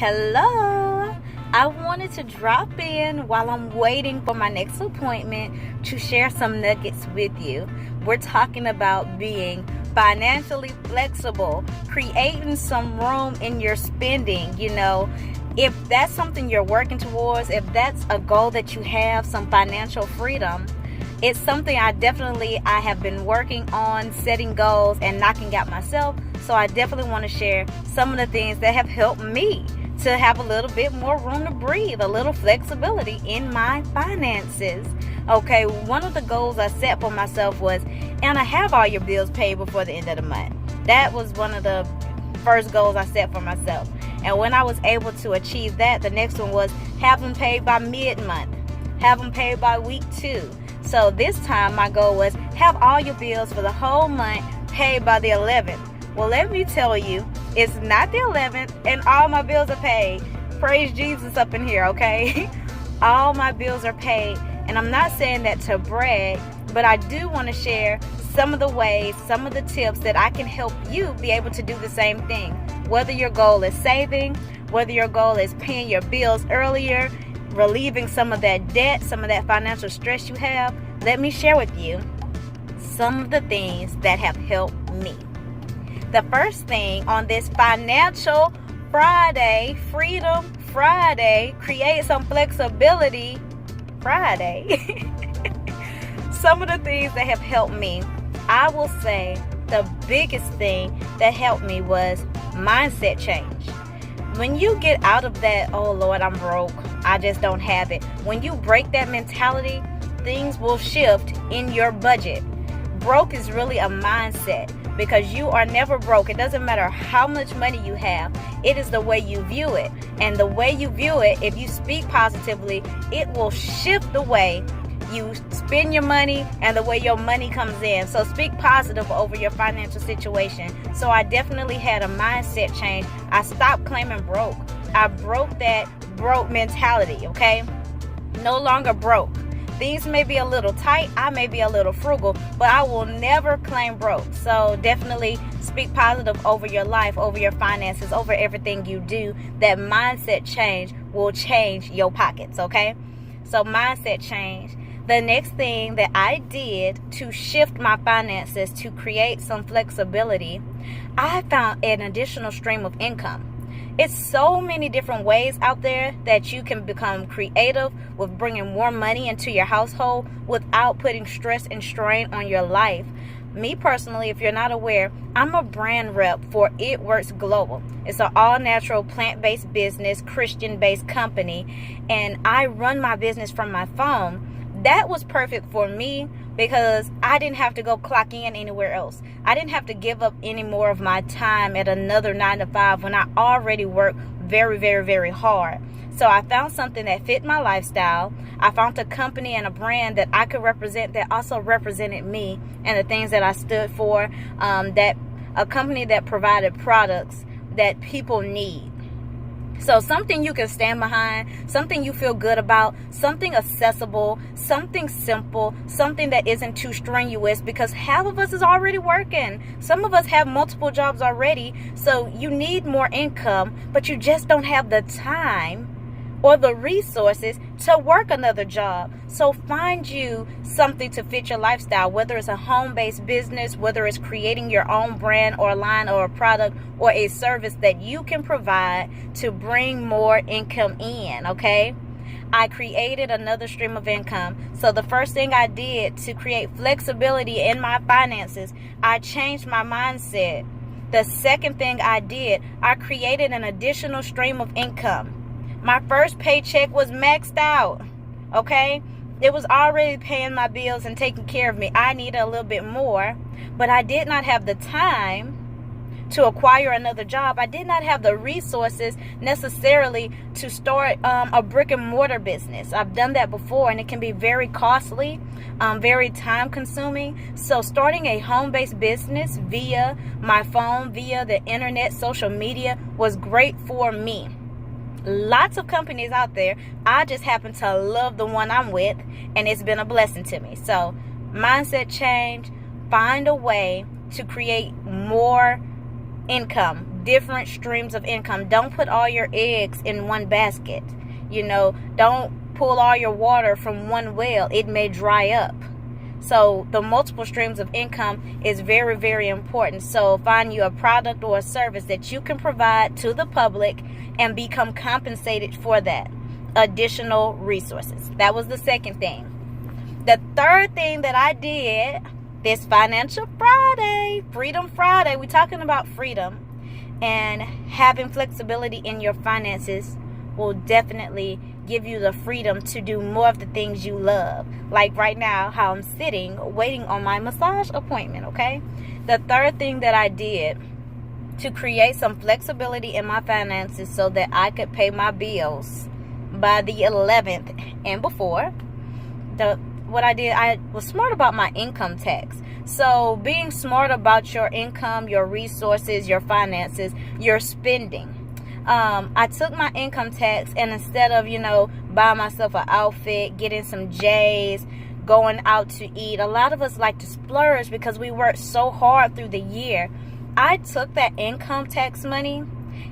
Hello. I wanted to drop in while I'm waiting for my next appointment to share some nuggets with you. We're talking about being financially flexible, creating some room in your spending. If that's something you're working towards, if that's a goal that you have, some financial freedom, it's something I have been working on, setting goals and knocking out myself. So I definitely want to share some of the things that have helped me to have a little bit more room to breathe, a little flexibility in my finances. Okay, one of the goals I set for myself was, and I have all your bills paid before the end of the month. That was one of the first goals I set for myself. And when I was able to achieve that, the next one was have them paid by mid-month, have them paid by week 2. So this time my goal was have all your bills for the whole month paid by the 11th. Well, let me tell you, it's not the 11th and all my bills are paid. Praise Jesus up in here, okay? All my bills are paid. And I'm not saying that to brag, but I do want to share some of the ways, some of the tips that I can help you be able to do the same thing. Whether your goal is saving, whether your goal is paying your bills earlier, relieving some of that debt, some of that financial stress you have, let me share with you some of the things that have helped me. The first thing on this Financial Friday, Freedom Friday, Create Some Flexibility Friday, some of the things that have helped me, I will say the biggest thing that helped me was mindset change. When you get out of that, oh Lord, I'm broke, I just don't have it. When you break that mentality, things will shift in your budget. Broke is really a mindset because you are never broke. It doesn't matter how much money you have. It is the way you view it. And the way you view it, if you speak positively, it will shift the way you spend your money and the way your money comes in. So speak positive over your financial situation. So I definitely had a mindset change. I stopped claiming broke. I broke that broke mentality, okay? No longer broke. Things may be a little tight, I may be a little frugal, but I will never claim broke. So definitely speak positive over your life, over your finances, over everything you do. That mindset change will change your pockets, okay? So mindset change. The next thing that I did to shift my finances, to create some flexibility, I found an additional stream of income. It's so many different ways out there that you can become creative with bringing more money into your household without putting stress and strain on your life. Me personally, if you're not aware, I'm a brand rep for It Works Global. It's an all-natural, plant-based business, Christian-based company, and I run my business from my phone. That was perfect for me because I didn't have to go clock in anywhere else. I didn't have to give up any more of my time at another 9 to 5 when I already work very, very, very hard. So I found something that fit my lifestyle. I found a company and a brand that I could represent that also represented me and the things that I stood for, that a company that provided products that people need. So something you can stand behind, something you feel good about, something accessible, something simple, something that isn't too strenuous, because half of us is already working. Some of us have multiple jobs already, so you need more income, but you just don't have the time or the resources to work another job. So find you something to fit your lifestyle, whether it's a home-based business, whether it's creating your own brand or line or a product or a service that you can provide to bring more income in, okay? I created another stream of income. So the first thing I did to create flexibility in my finances, I changed my mindset. The second thing I did, I created an additional stream of income. My first paycheck was maxed out, okay? It was already paying my bills and taking care of me. I needed a little bit more, but I did not have the time to acquire another job. I did not have the resources necessarily to start a brick and mortar business. I've done that before and it can be very costly, very time consuming. So starting a home-based business via my phone, via the internet, social media was great for me. Lots of companies out there. I just happen to love the one I'm with, and it's been a blessing to me. So mindset change, find a way to create more income, different streams of income. Don't put all your eggs in one basket. Don't pull all your water from one well. It may dry up. So the multiple streams of income is very, very important. So find you a product or a service that you can provide to the public and become compensated for that. Additional resources. That was the second thing. The third thing that I did this Financial Friday, Freedom Friday, we're talking about freedom, and having flexibility in your finances will definitely give you the freedom to do more of the things you love. Like right now, how I'm sitting waiting on my massage appointment, okay? The third thing that I did to create some flexibility in my finances so that I could pay my bills by the 11th and before, what I did, I was smart about my income tax. So being smart about your income, your resources, your finances, your spending. I took my income tax, and instead of, buying myself an outfit, getting some J's, going out to eat, a lot of us like to splurge because we work so hard through the year. I took that income tax money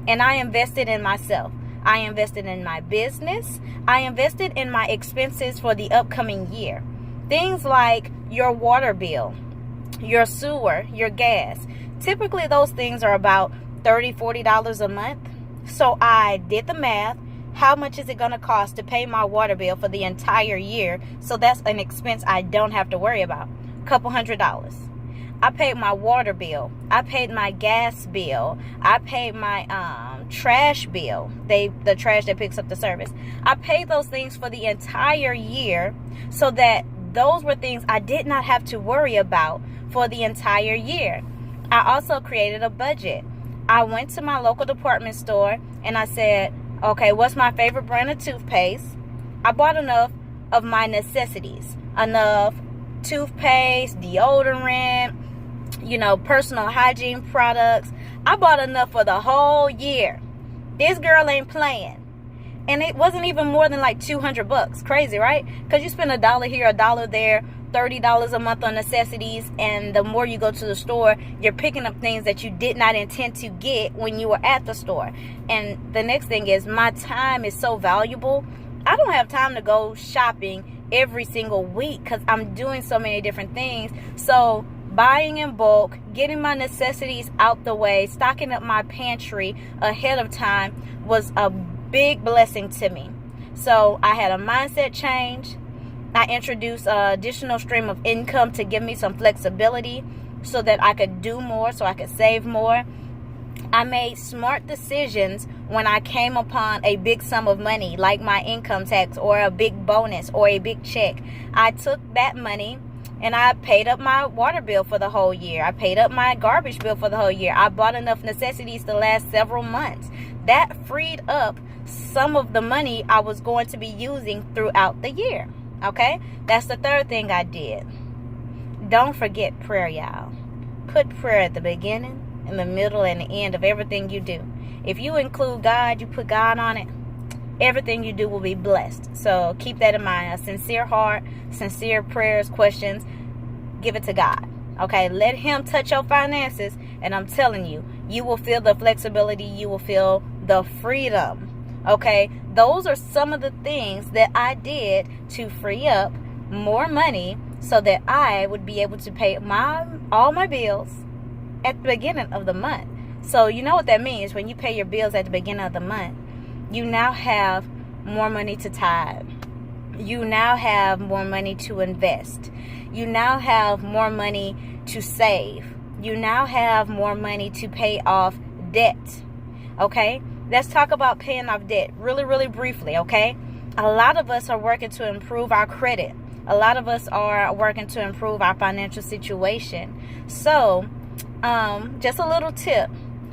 and I invested in myself. I invested in my business. I invested in my expenses for the upcoming year. Things like your water bill, your sewer, your gas. Typically those things are about $30, $40 a month. So I did the math. How much is it going to cost to pay my water bill for the entire year? So that's an expense I don't have to worry about. A couple $100. I paid my water bill. I paid my gas bill. I paid my trash bill. The trash that picks up the service. I paid those things for the entire year so that those were things I did not have to worry about for the entire year. I also created a budget. I went to my local department store and I said, okay, what's my favorite brand of toothpaste? I bought enough of my necessities. Enough toothpaste, deodorant, personal hygiene products. I bought enough for the whole year. This girl ain't playing. And it wasn't even more than like $200. Crazy, right? Because you spend $1 here, $1 there, $30 a month on necessities, and the more you go to the store, you're picking up things that you did not intend to get when you were at the store. And the next thing is, my time is so valuable. I don't have time to go shopping every single week because I'm doing so many different things. So buying in bulk, getting my necessities out the way, stocking up my pantry ahead of time was a big blessing to me. So I had a mindset change. I introduced an additional stream of income to give me some flexibility so that I could do more, so I could save more. I made smart decisions when I came upon a big sum of money, like my income tax or a big bonus or a big check. I took that money and I paid up my water bill for the whole year. I paid up my garbage bill for the whole year. I bought enough necessities to last several months. That freed up some of the money I was going to be using throughout the year. Okay? That's the third thing I did. Don't forget prayer, y'all. Put prayer at the beginning, in the middle, and the end of everything you do. If you include God, you put God on it, everything you do will be blessed. So keep that in mind. A sincere heart, sincere prayers, questions, give it to God. Okay? Let Him touch your finances, and I'm telling you, you will feel the flexibility. You will feel the freedom. Okay, those are some of the things that I did to free up more money so that I would be able to pay all my bills at the beginning of the month. So you know what that means. When you pay your bills at the beginning of the month, you now have more money to tithe. You now have more money to invest. You now have more money to save. You now have more money to pay off debt. Okay? Let's talk about paying off debt really, really briefly, okay? A lot of us are working to improve our credit. A lot of us are working to improve our financial situation. So, just a little tip.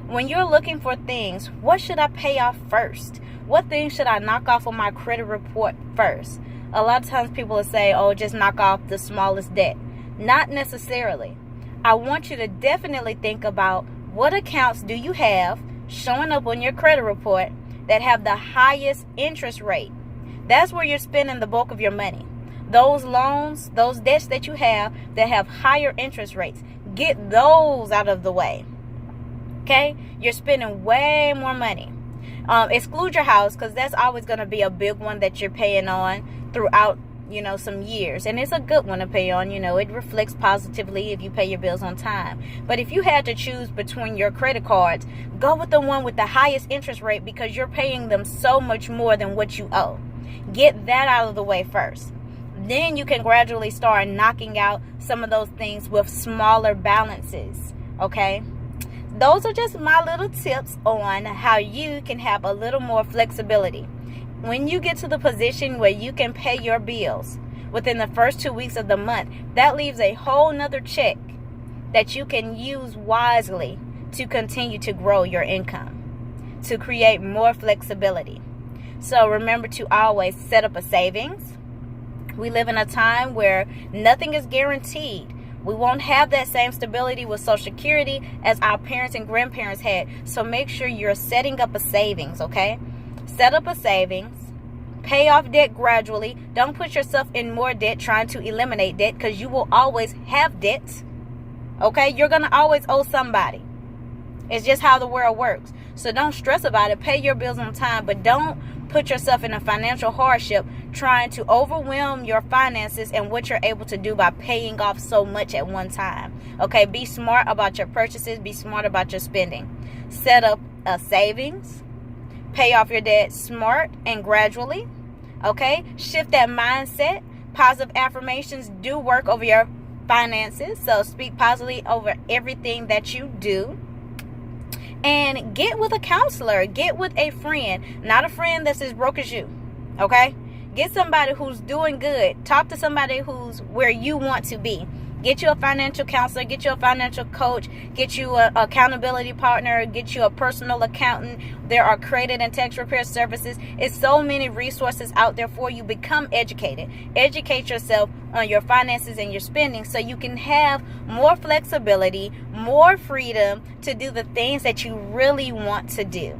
When you're looking for things, what should I pay off first? What things should I knock off on my credit report first? A lot of times people will say, oh, just knock off the smallest debt. Not necessarily. I want you to definitely think about what accounts do you have showing up on your credit report that have the highest interest rate. That's where you're spending the bulk of your money. Those loans, those debts that you have that have higher interest rates, get those out of the way. Okay? You're spending way more money. Exclude your house, because that's always going to be a big one that you're paying on throughout, some years. And it's a good one to pay on. It reflects positively if you pay your bills on time. But if you had to choose between your credit cards, go with the one with the highest interest rate, because you're paying them so much more than what you owe. Get that out of the way first. Then you can gradually start knocking out some of those things with smaller balances. Okay? Those are just my little tips on how you can have a little more flexibility. When you get to the position where you can pay your bills within the first 2 weeks of the month, that leaves a whole nother check that you can use wisely to continue to grow your income, to create more flexibility. So remember to always set up a savings. We live in a time where nothing is guaranteed. We won't have that same stability with Social Security as our parents and grandparents had. So make sure you're setting up a savings, okay? Set up a savings. Pay off debt gradually. Don't put yourself in more debt trying to eliminate debt, because you will always have debt. Okay? You're going to always owe somebody. It's just how the world works. So don't stress about it. Pay your bills on time, but don't put yourself in a financial hardship trying to overwhelm your finances and what you're able to do by paying off so much at one time. Okay? Be smart about your purchases. Be smart about your spending. Set up a savings. Pay off your debt smart and gradually. Okay? Shift that mindset. Positive affirmations do work over your finances. So speak positively over everything that you do. And get with a counselor. Get with a friend. Not a friend that's as broke as you. Okay? Get somebody who's doing good. Talk to somebody who's where you want to be. Get you a financial counselor. Get you a financial coach. Get you an accountability partner. Get you a personal accountant. There are credit and tax repair services. It's so many resources out there for you. Become educated. Educate yourself on your finances and your spending so you can have more flexibility, more freedom to do the things that you really want to do.